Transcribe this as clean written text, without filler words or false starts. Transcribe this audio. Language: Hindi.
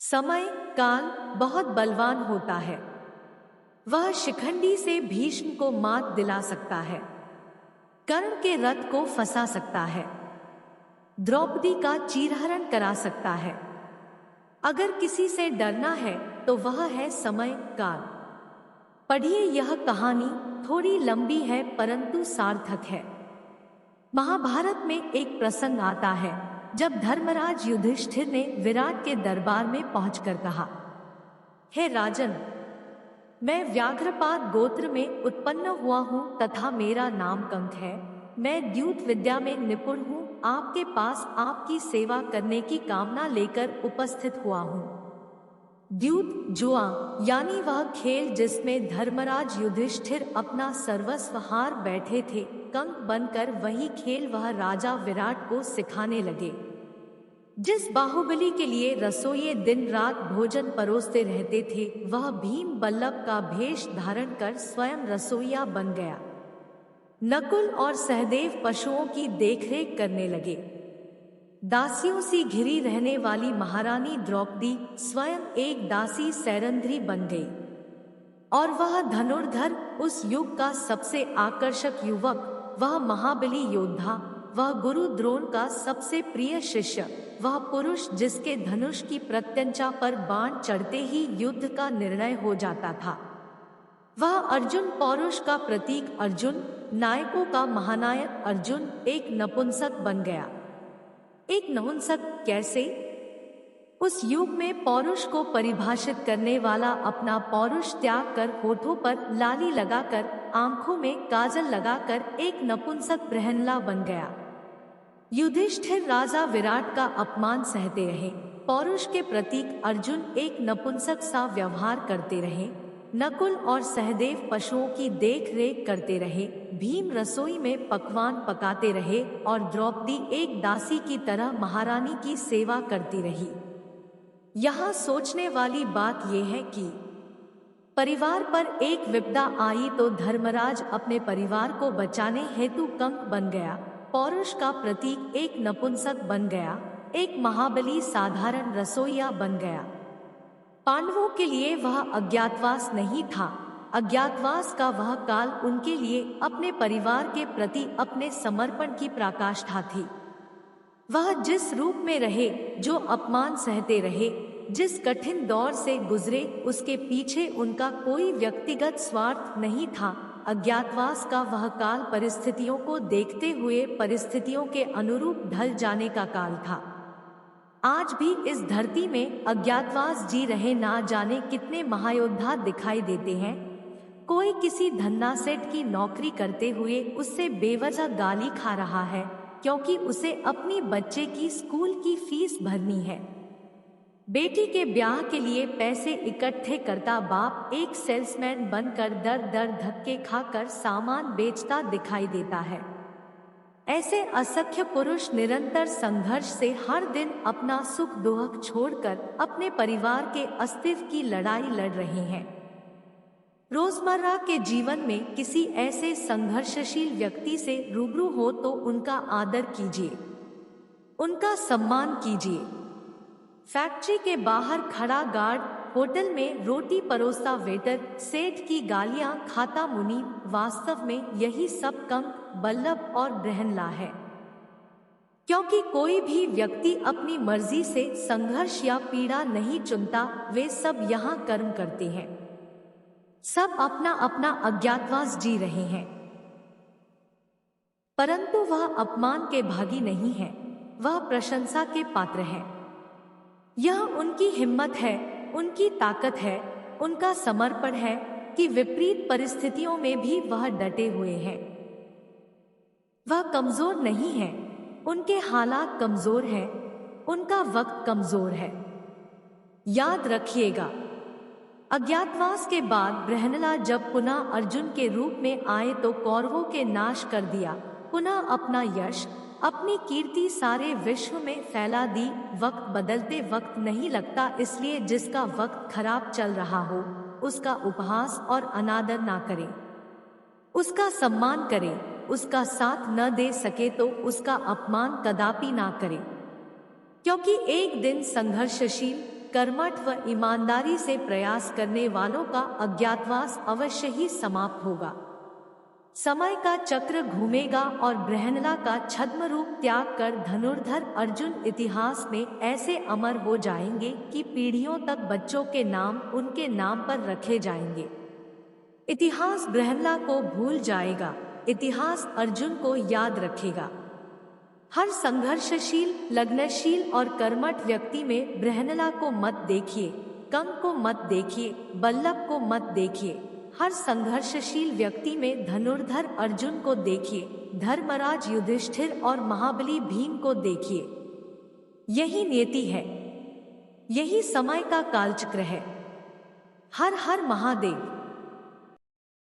समय काल बहुत बलवान होता है। वह शिखंडी से भीष्म को मात दिला सकता है, कर्ण के रथ को फंसा सकता है, द्रौपदी का चीरहरण करा सकता है। अगर किसी से डरना है तो वह है समय काल। पढ़िए यह कहानी थोड़ी लंबी है परंतु सार्थक है। महाभारत में एक प्रसंग आता है जब धर्मराज युधिष्ठिर ने विराट के दरबार में पहुंचकर कहा, हे राजन, मैं व्याघ्रपाद गोत्र में उत्पन्न हुआ हूँ तथा मेरा नाम कंक है। मैं द्यूत विद्या में निपुण हूँ। आपके पास आपकी सेवा करने की कामना लेकर उपस्थित हुआ हूँ। द्यूत जुआ यानी वह खेल जिसमें धर्मराज युधिष्ठिर अपना सर्वस्व हार बैठे थे, कंक बनकर वही खेल वह राजा विराट को सिखाने लगे। जिस बाहुबली के लिए रसोइये दिन रात भोजन परोसते रहते थे, वह भीम बल्लभ का भेष धारण कर स्वयं रसोइया बन गया। नकुल और सहदेव पशुओं की देखरेख करने लगे। दासियों सी घिरी रहने वाली महारानी द्रौपदी स्वयं एक दासी सैरंध्री बन गई। और वह धनुर्धर, उस युग का सबसे आकर्षक युवक, वह महाबली योद्धा, वह गुरु द्रोण का सबसे प्रिय शिष्य, वह पुरुष जिसके धनुष की प्रत्यंचा पर बाण चढ़ते ही युद्ध का निर्णय हो जाता था, वह अर्जुन, पौरुष का प्रतीक अर्जुन, नायकों का महानायक अर्जुन, एक नपुंसक बन गया। एक नपुंसक कैसे? उस युग में पौरुष को परिभाषित करने वाला अपना पौरुष त्याग कर होठों पर लाली लगाकर, आंखों में काजल लगाकर एक नपुंसक प्रहनला बन गया। युधिष्ठिर राजा विराट का अपमान सहते रहे। पौरुष के प्रतीक अर्जुन एक नपुंसक सा व्यवहार करते रहे। नकुल और सहदेव पशुओं की देख रेख करते रहे। भीम रसोई में पकवान पकाते रहे और द्रौपदी एक दासी की तरह महारानी की सेवा करती रही। यहाँ सोचने वाली बात यह है कि परिवार पर एक विपदा आई तो धर्मराज अपने परिवार को बचाने हेतु कंक बन गया, पौरुष का प्रतीक एक नपुंसक बन गया, एक महाबली साधारण रसोइया बन गया। पांडवों के लिए वह अज्ञातवास नहीं था। अज्ञातवास का वह काल उनके लिए अपने परिवार के प्रति अपने समर्पण की पराकाष्ठा थी। वह जिस रूप में रहे, जो अपमान सहते रहे, जिस कठिन दौर से गुजरे, उसके पीछे उनका कोई व्यक्तिगत स्वार्थ नहीं था। अज्ञातवास का वह काल परिस्थितियों को देखते हुए परिस्थितियों के अनुरूप ढल जाने का काल था। आज भी इस धरती में अज्ञातवास जी रहे ना जाने कितने महायोद्धा दिखाई देते हैं। कोई किसी धन्ना सेठ की नौकरी करते हुए उससे बेवजह गाली खा रहा है क्योंकि उसे अपनी बच्चे की स्कूल की फीस भरनी है। बेटी के ब्याह के लिए पैसे इकट्ठे करता बाप एक सेल्समैन बनकर दर दर धक्के खाकर सामान बेचता दिखाई देता है। ऐसे असंख्य पुरुष निरंतर संघर्ष से हर दिन अपना सुख दुख छोड़कर अपने परिवार के अस्तित्व की लड़ाई लड़ रहे हैं। रोजमर्रा के जीवन में किसी ऐसे संघर्षशील व्यक्ति से रूबरू हो तो उनका आदर कीजिए, उनका सम्मान कीजिए। फैक्ट्री के बाहर खड़ा गार्ड, होटल में रोटी परोसता वेटर, सेठ की गालियां खाता मुनि, वास्तव में यही सब कंक, बल्लभ और ब्रहनला है। क्योंकि कोई भी व्यक्ति अपनी मर्जी से संघर्ष या पीड़ा नहीं चुनता, वे सब यहाँ कर्म करते हैं। सब अपना अपना अज्ञातवास जी रहे हैं, परंतु वह अपमान के भागी नहीं है, वह प्रशंसा के पात्र है। यह उनकी हिम्मत है, उनकी ताकत है, उनका समर्पण है कि विपरीत परिस्थितियों में भी वह डटे हुए हैं। वह कमजोर नहीं है, उनके हालात कमजोर हैं, उनका वक्त कमजोर है। याद रखिएगा, अज्ञातवास के बाद ब्रहनला जब पुनः अर्जुन के रूप में आए तो कौरवों के नाश कर दिया, पुनः अपना यश, अपनी कीर्ति सारे विश्व में फैला दी। वक्त बदलते वक्त नहीं लगता, इसलिए जिसका वक्त खराब चल रहा हो उसका उपहास और अनादर ना करें, उसका सम्मान करें। उसका साथ न दे सके तो उसका अपमान कदापि ना करें, क्योंकि एक दिन संघर्षशील कर्मठ व ईमानदारी से प्रयास करने वालों का अज्ञातवास अवश्य ही समाप्त होगा। समय का चक्र घूमेगा और बृहन्नला का छद्म रूप त्याग कर धनुर्धर अर्जुन इतिहास में ऐसे अमर हो जाएंगे कि पीढ़ियों तक बच्चों के नाम उनके नाम पर रखे जाएंगे। इतिहास बृहन्नला को भूल जाएगा, इतिहास अर्जुन को याद रखेगा। हर संघर्षशील, लग्नशील और कर्मठ व्यक्ति में बृहन्नला को मत देखिए, कंग को मत देखिए, बल्लभ को मत देखिए। हर संघर्षशील व्यक्ति में धनुर्धर अर्जुन को देखिए, धर्मराज युधिष्ठिर और महाबली भीम को देखिए। यही नियति है, यही समय का कालचक्र है। हर हर महादेव।